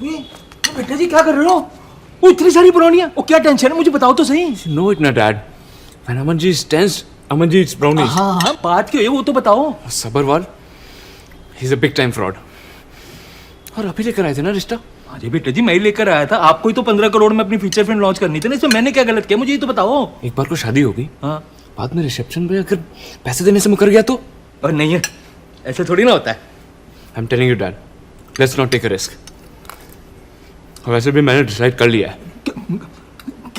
बेटा जी क्या कर रहे हो? वो इतनी सारी ब्राउनियां, वो क्या टेंशन है मुझे बताओ तो सही। नो इट ना dad, when Aman ji is tense, Aman ji it's brownies. हाँ हाँ बात क्यों है वो तो बताओ। Sabharwal he is a big time fraud. और अभी लेकर आए थे ना रिश्ता। अरे बेटा जी मैं ही लेकर आया था, आपको ही तो 15 करोड़ में अपनी फीचर फिल्म लॉन्च करनी थी ना, इसमें मैंने क्या गलत किया मुझे ये तो बताओ। एक बार को शादी होगी, हाँ बाद में रिसेप्शन पे अगर पैसे देने से मुकर गया तो? और नहीं है, ऐसे थोड़ी ना होता है। I am telling you dad, let's not take a risk. वैसे भी मैंने डिसाइड कर लिया है।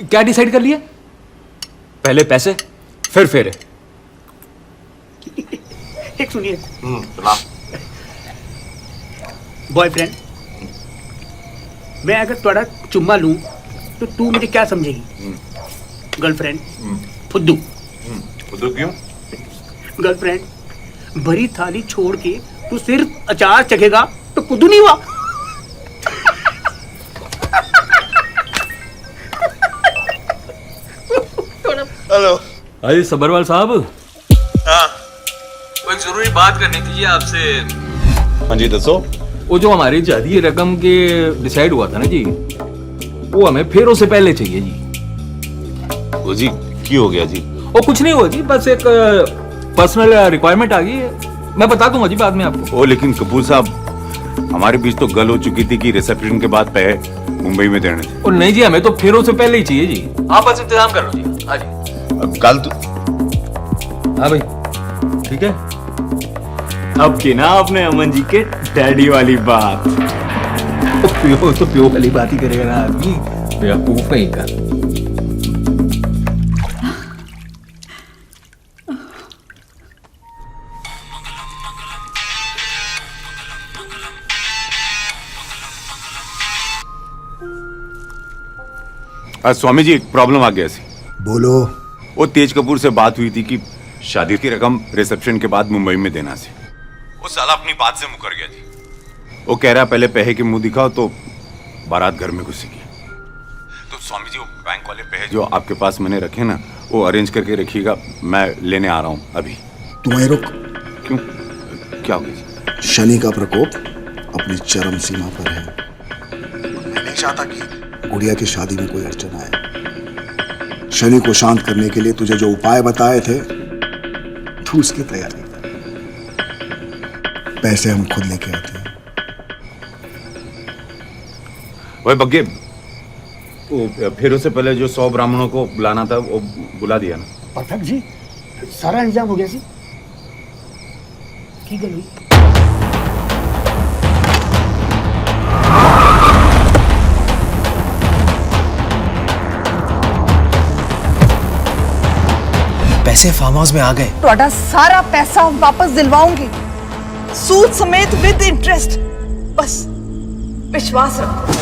क्या डिसाइड कर लिया? पहले पैसे फिर फेरे। एक सुनिए बॉयफ्रेंड, मैं अगर थोड़ा चुम्मा लूं तो तू मुझे क्या समझेगी? गर्लफ्रेंड फुद्दू। फुद्दू क्यों? गर्लफ्रेंड भरी थाली छोड़ के तू सिर्फ अचार चखेगा तो फुद्दू नहीं हुआ? हेलो। अरे सबरवाल साहब, हाँ वो एक जरूरी बात करनी थी आपसे। हाँ जी दसो। वो जो हमारी जादी रकम के डिसाइड हुआ था ना जी, वो हमें फेरों से पहले चाहिए जी। वो जी की हो गया जी? वो कुछ नहीं हुआ जी, बस एक पर्सनल रिक्वायरमेंट आ गई है, मैं बता दूंगा जी बाद में आपको। ओ लेकिन कपूर साहब, हमारे बीच तो गल हो चुकी थी कि रिसेप्शन के बाद पैसे मुंबई में देने थे। और नहीं जी, हमें तो फेरों से पहले ही चाहिए जी, आप बस इंतजाम कर लो जी। हाँ जी अब कल तो हाँ भाई ठीक है। अब की ना आपने अमन जी के डैडी वाली बात। प्यो तो प्यो वाली बात ही करेगा ना आदमी, बेवकूफ नहीं का। स्वामी जी एक प्रॉब्लम आ गया सी। बोलो। वो तेज कपूर से बात हुई थी कि शादी की रकम रिसेप्शन के बाद मुंबई में देना सी। वो साला अपनी बात से मुकर गया जी। वो कह रहा पहले पैसे के मुंह दिखाओ तो बारात घर में घुसेगी। तो स्वामी जी वो बैंक वाले पैसे जो आपके पास मैंने रखे ना, वो अरेंज करके रखिएगा, मैं लेने आ रहा हूँ अभी। तुम्हें रुक। क्यों, क्या हो गया जी? शनि का प्रकोप अपनी चरम सीमा पर है। मैं नहीं चाहता कि गुड़िया की शादी में कोई अड़चन आए। शनि को शांत करने के लिए तुझे जो उपाय बताए थे तू उसकी तैयारी कर। पैसे हम खुद लेके आते हैं। वही बग्गे, वो फेरों से पहले जो 100 ब्राह्मणों को बुलाना था वो बुला दिया ना? परफेक्ट जी, सारा इंतजाम हो गया जी। की गल हुई? पैसे फार्म हाउस में आ गए। ਤੁਹਾਡਾ सारा पैसा वापस दिलवाऊंगी, सूद समेत विद इंटरेस्ट। बस विश्वास रखो।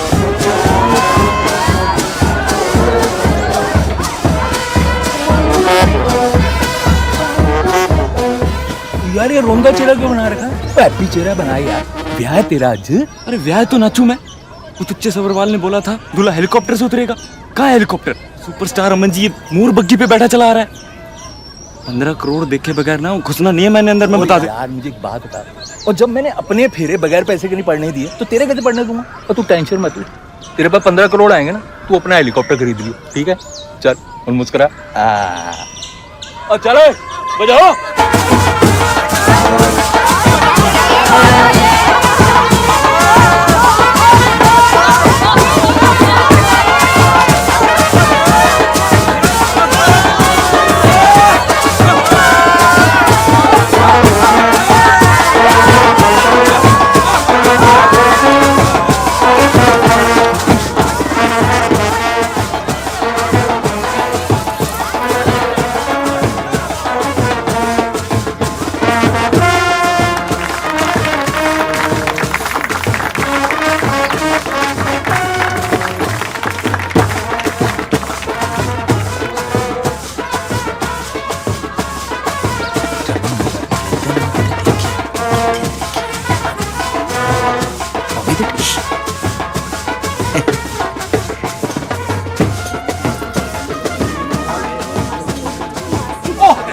यार ये रोंदा चेहरा क्यों बना रखा है? हैप्पी चेहरा बना यार, ब्याह है तेरा आज। अरे व्याह तो नाचू मैं। वो तुच्चे सबरवाल ने बोला था दूल्हा हेलीकॉप्टर से उतरेगा। कहाँ हेलीकॉप्टर? सुपरस्टार अमन जी ये मोर बग्गी पे बैठा चला आ रहा है। 15 करोड़ देखे बगैर ना घुसना नहीं है मैंने अंदर में, बता दे। यार मुझे एक बात बता, और जब मैंने अपने फेरे बगैर पैसे के नहीं पड़ने दिए तो तेरे कैसे पड़ने दूंगा? और तू टेंशन मत ले, तेरे पास 15 करोड़ आएंगे ना, तू अपना हेलीकॉप्टर खरीद लियो, ठीक है? चल और मुस्कुरा। और चलो बजाओ।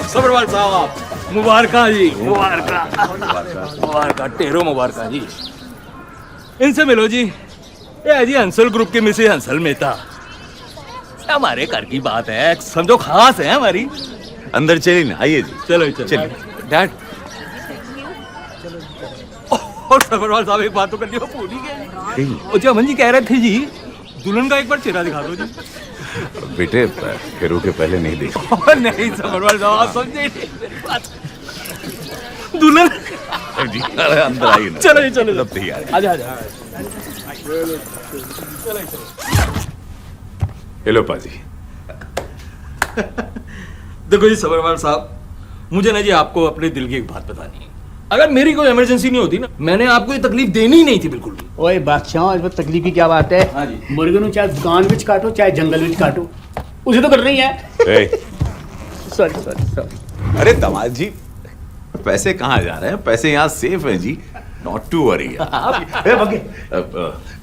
सबरवाल साहब मुबारका जी, मुबारका मुबारका, टेरो मुबारका जी। इनसे मिलो जी, ये जी हंसल ग्रुप के मिसेज हंसल मेहता, हमारे घर की बात है, समझो खास है हमारी। अंदर चलिए ना, आइए जी। चलो चलिए। डैड और सबरवाल साहब एक बात तो करनी भूल ही गए। और जो अमन जी कह रहे थे जी, दुल्हन का एक बार चेहरा दिखा दो जी। बेटे फेरू के पहले नहीं देखा। नहीं सबरवाल साहब आप समझे नहीं मेरी बात। दुल्हन जी अंदर आइए ना। चलो चलो सब तैयार है। आजा आजा। हेलो पाजी। देखो जी सबरवाल साहब, मुझे ना जी आपको अपने दिल की एक बात बतानी है। अगर मेरी कोई इमरजेंसी नहीं होती ना, मैंने आपको ये तकलीफ देनी ही नहीं थी बिल्कुल भी। ओए बादशाह, इसमें तकलीफ की क्या बात है? हाँ जी। मुर्गे नु चाहे दुकान विच काटो चाहे जंगल विच काटो, उसे तो कर रही है। Sorry sorry sorry. अरे दामाद जी, पैसे कहाँ जा रहे हैं? पैसे यहाँ सेफ है जी, नॉट टू वरी।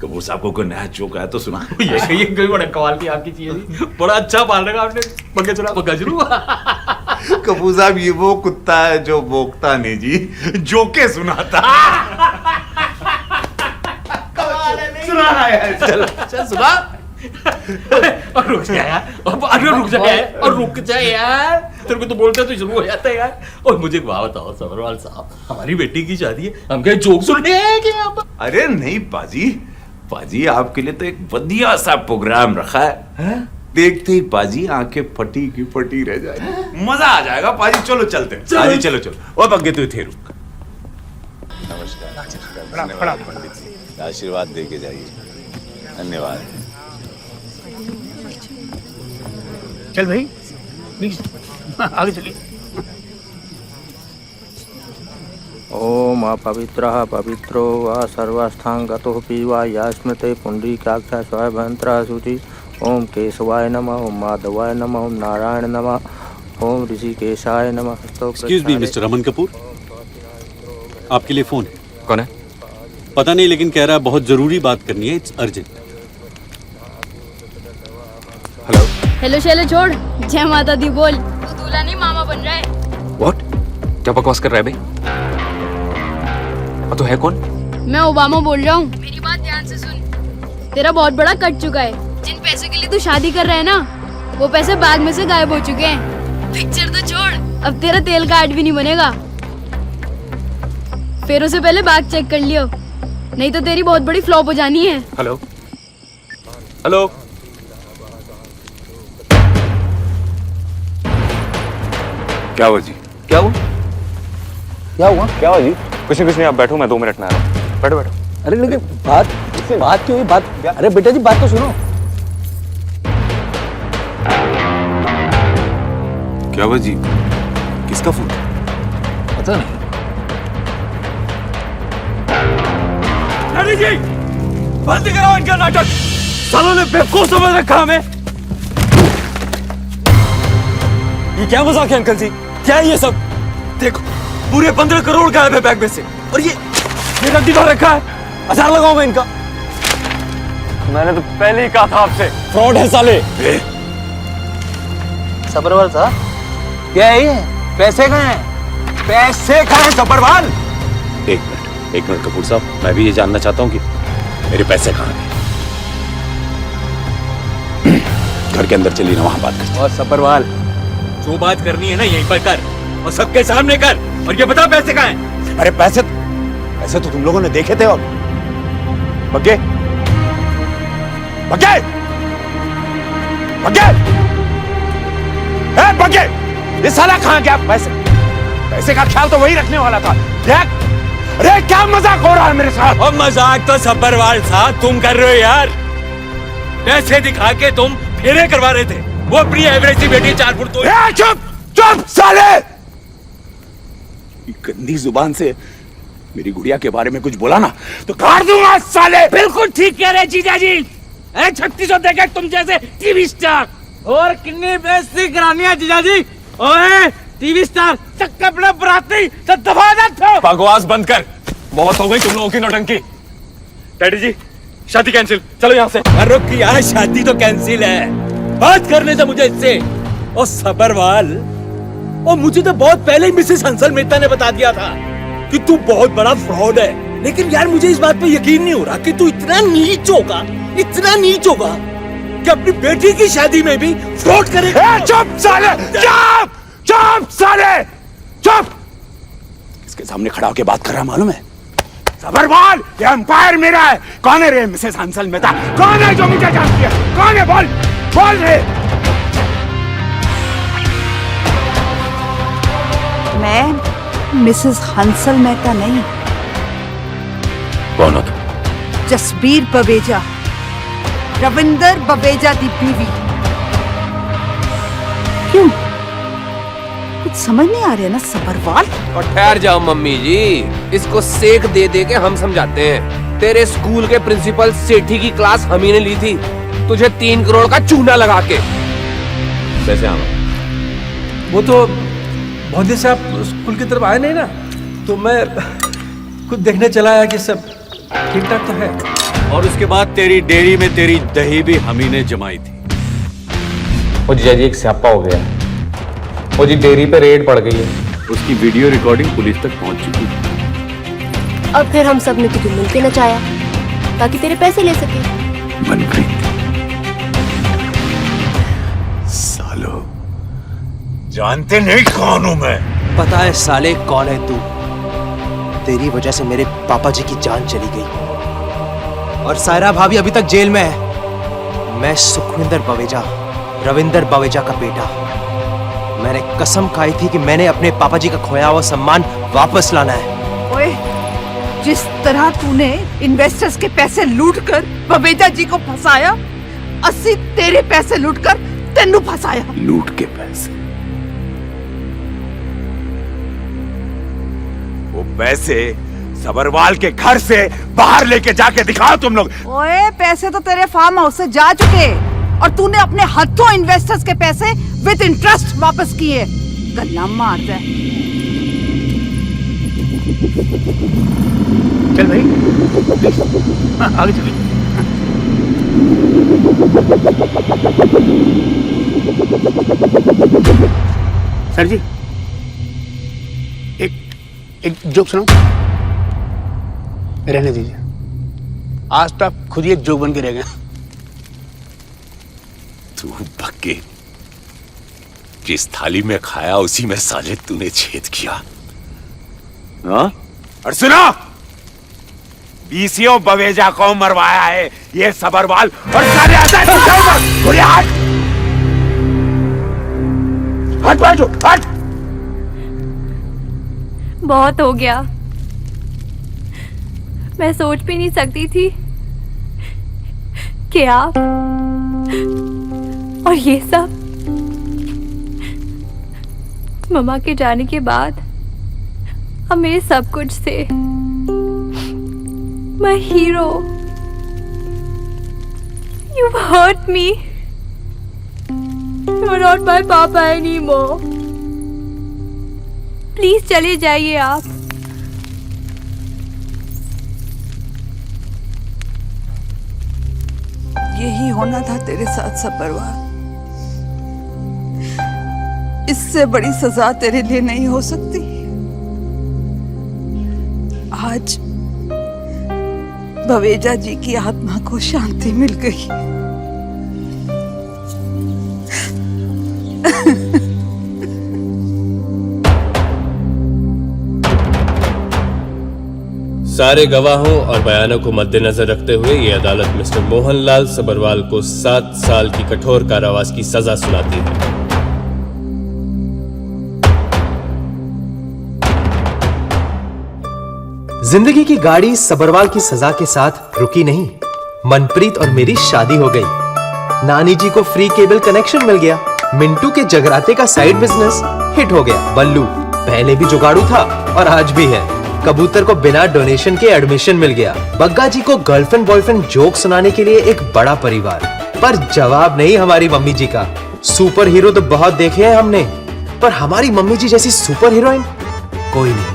कपूर साहब को कोई नया जोक आया तो सुना। ये कोई बड़ा कमाल की आपकी चीज है, बड़ा अच्छा पाल रखा आपने। पक्के चला पक्का शुरू। कपूर साहब ये वो कुत्ता है जो भोंकता नहीं जी, जोके सुनाता। सुना है, चल चल सुना। और रुक जा यार, और रुक जा यार, और रुक जा यार। तेरे को तो बोलते तो शुरू हो जाता है यार। और मुझे एक बात बताओ सबरवाल साहब, हमारी बेटी की शादी है, हम क्या जोक सुनने आए क्या यहाँ पर? अरे नहीं पाजी, पाजी आपके लिए तो एक बढ़िया सा प्रोग्राम रखा है। देखते ही पाजी आंखें फटी की फटी रह जाएगी, मजा आ जाएगा पाजी। चलो चलते हैं। पाजी चलो चलो। और बग्गे तू थे रुक। नमस्कार, धन्यवाद पंडित जी, आशीर्वाद दे के जाइए। धन्यवाद। चल भाई प्लीज आगे चलिए। ओम अपवित्रः पवित्रो वा सर्वस्थांगतोऽपि वा यास्मते पुण्डरीकाक्षा स्वाय भयंतरः शुचि। ओम केशवाय नमः, ओम माधवाय नमः, ओम नारायण नमः, ओम ऋषिकेशाय नमः। एक्सक्यूज मी मिस्टर अमन कपूर, आपके लिए फोन है। कौन है? पता नहीं, लेकिन कह रहा है बहुत जरूरी बात करनी है, it's urgent. Hello hello shallow छोड़, जय माता दी बोल। तू दूल्हा नहीं मामा बन रहा है। व्हाट? क्या बकवास कर रहा है भाई? और तो है कौन? मैं ओबामा बोल रहा हूँ। मेरी बात ध्यान से सुन, तेरा बहुत बड़ा कट चुका है। जिन पैसों के लिए तू शादी कर रहा है ना, वो पैसे बैग में से गायब हो चुके हैं। पिक्चर तो छोड़, अब तेरा तेल का ऐड भी नहीं बनेगा। फिर उसे पहले बैग चेक कर लियो, नहीं तो तेरी बहुत बड़ी फ्लॉप हो जानी है। Hello hello. क्या हुआ जी? क्या हुआ? क्या हुआ? क्या हुआ जी? कुछ नहीं, आप बैठो, मैं 2 मिनट में आ रहा हूँ। बैठो बैठो। अरे लेकिन बात क्यों हुई? बात, अरे बेटा जी बात तो सुनो। क्या हुआ जी? किसका फोन? पता नहीं। अरे जी बंद कराओ इनका नाटक, सालों ने बेवकूफ समझ रखा हमें। ये क्या मजाक है अंकल जी? क्या है ये सब? देखो पूरे 15 करोड़ गायब है बैग में से, और ये रद्दी तो रखा है। 1000 लगाओ मैं इनका। मैंने तो पहले ही कहा था आपसे, फ्रॉड है साले। सबरवाल साहब क्या है ये? पैसे कहाँ हैं? पैसे कहाँ हैं सबरवाल? एक मिनट कपूर साहब, मैं भी ये जानना चाहता हूँ कि मेरे पैसे कहाँ हैं। घर के अंदर चलिए ना, वहां बात करते हैं। और सबरवाल, जो बात करनी है ना यहीं पर कर, और सबके सामने कर, और ये बता पैसे कहाँ हैं? अरे पैसे तो तुम लोगों ने देखे थे। और बग्गे बग्गे बग्गे बग्गे, ये साला कहाँ गया? पैसे का ख्याल तो वही रखने वाला था। देख, अरे क्या मजाक हो रहा है मेरे साथ? और मजाक तो सबरवाल साहब तुम कर रहे हो यार। पैसे दिखा के तुम फेरे करवा रहे थे, वो अपनी एवरेज सी बेटी 4 फुट तो। चुप साले! गंदी जुबान से मेरी गुड़िया के बारे में कुछ बोला ना तो काट दूंगा साले। बिल्कुल ठीक कह रहे जीजा जी। 3600 देखे तुम जैसे टीवी स्टार। और कितनी बेइज्जती करानी है जीजा जी? ओए टीवी स्टार चक्कर अपने बराती तो दबा दो। बकवास बंद कर, बहुत हो गई तुम लोगों की नौटंकी। डैडी जी शादी कैंसिल, चलो यहाँ से। रुक यार, शादी तो कैंसिल है, बात करने से मुझे इससे। और सबरवाल, और मुझे तो बहुत पहले ही मिसेस हंसल मेहता ने बता दिया था कि तू बहुत बड़ा फ्रॉड है। लेकिन यार मुझे इस बात पे यकीन नहीं हो रहा कि तू इतना नीच होगा कि अपनी बेटी की शादी में भी फ्रॉड करेगा। चुप साले, चुप साले, चुप। इसके सामने खड़ा होकर बात कर रहा मालूम है? सबरवाल, ये एम्पायर मेरा है। कौन है रे मिसेस हंसल मेहता? कौन है जो मुझे जानती है? कौन है? बोल बोल रे। मैं मिसेस हंसल मेहता नहीं, कौन हो तुम? जसबीर बवेजा, रविंदर बवेजा की बीवी। क्यों, कुछ समझ नहीं आ रहा ना सबरवाल? और ठहर जाओ मम्मी जी, इसको सेक दे दे के हम समझाते हैं। तेरे स्कूल के प्रिंसिपल सेठी की क्लास हम ही ने ली थी, तुझे 3 करोड़ का चूना लगा के। कैसे आवा? वो तो बहुत दिन से आप स्कूल की तरफ आए नहीं ना, तो मैं खुद देखने चला आया कि सब ठीक ठाक तो है। और उसके बाद तेरी डेयरी में तेरी दही भी हम ही ने जमाई थी। ओ जीजा जी, एक स्यापा हो गया। ओ जी, डेयरी पे रेड पड़ गई है। उसकी वीडियो रिकॉर्डिंग पुलिस तक पहुंच चुकी है। अब फिर हम सब ने तुझे मिलके नचाया ताकि तेरे पैसे ले सके। मनप्रीत, सालो जानते नहीं कौन हूं मैं। पता है साले कौन है तू? तेरी वजह से मेरे पापा जी की जान चली गई और सायरा भाभी अभी तक जेल में है। मैं सुखविंदर बवेजा, रविंदर बवेजा का बेटा। मैंने कसम खाई थी कि मैंने अपने पापा जी का खोया हुआ सम्मान वापस लाना है। ओए, जिस तरह तूने इन्वेस्टर्स के पैसे लूटकर बवेजा जी को फंसाया, 80 तेरे पैसे लूटकर तेनू फंसाया। लूट के पैसे? वो पैसे सबरवाल के घर से बाहर लेके जाके दिखाओ तुम लोग। ओए, पैसे तो तेरे फार्म हाउस से जा चुके और तूने अपने हाथों इन्वेस्टर्स के पैसे विद इंटरेस्ट वापस किए। गल्ला मार दे। चल भाई, आगे चलिए। सर जी, एक जोक सुनाऊं? रहने दीजिए, आज तो आप खुद ही एक जोक बन के रह गए। तू भक्के, जिस थाली में खाया उसी में साले तूने छेद किया। हाँ? और सुनो, बीसीओ बवेजा को मरवाया है ये सबरवाल और सारे हट बैठो, हट। बहुत हो गया। मैं सोच भी नहीं सकती थी कि आप और ये सब मम्मा के जाने के बाद अब मेरे सब कुछ से मैं hero. You hurt me. You're not my papa anymore. Please चले जाइए आप। यही होना था तेरे साथ सबरवाल। इससे बड़ी सजा तेरे लिए नहीं हो सकती। आज बवेजा जी की आत्मा को शांति मिल गई। सारे गवाहों और बयानों को मद्देनजर रखते हुए ये अदालत मिस्टर मोहनलाल सबरवाल को 7 साल की कठोर कारावास की सजा सुनाती है। जिंदगी की गाड़ी सबरवाल की सजा के साथ रुकी नहीं। मनप्रीत और मेरी शादी हो गई। नानी जी को फ्री केबल कनेक्शन मिल गया। मिंटू के जगराते का साइड बिजनेस हिट हो गया। बल्लू पहले भी जुगाड़ू था और आज भी है। कबूतर को बिना डोनेशन के एडमिशन मिल गया। बग्गा जी को गर्लफ्रेंड बॉयफ्रेंड जोक सुनाने के लिए एक बड़ा परिवार, पर जवाब नहीं हमारी मम्मी जी का। सुपर हीरो तो बहुत देखे हैं हमने, पर हमारी मम्मी जी जैसी सुपर हीरोइन कोई नहीं।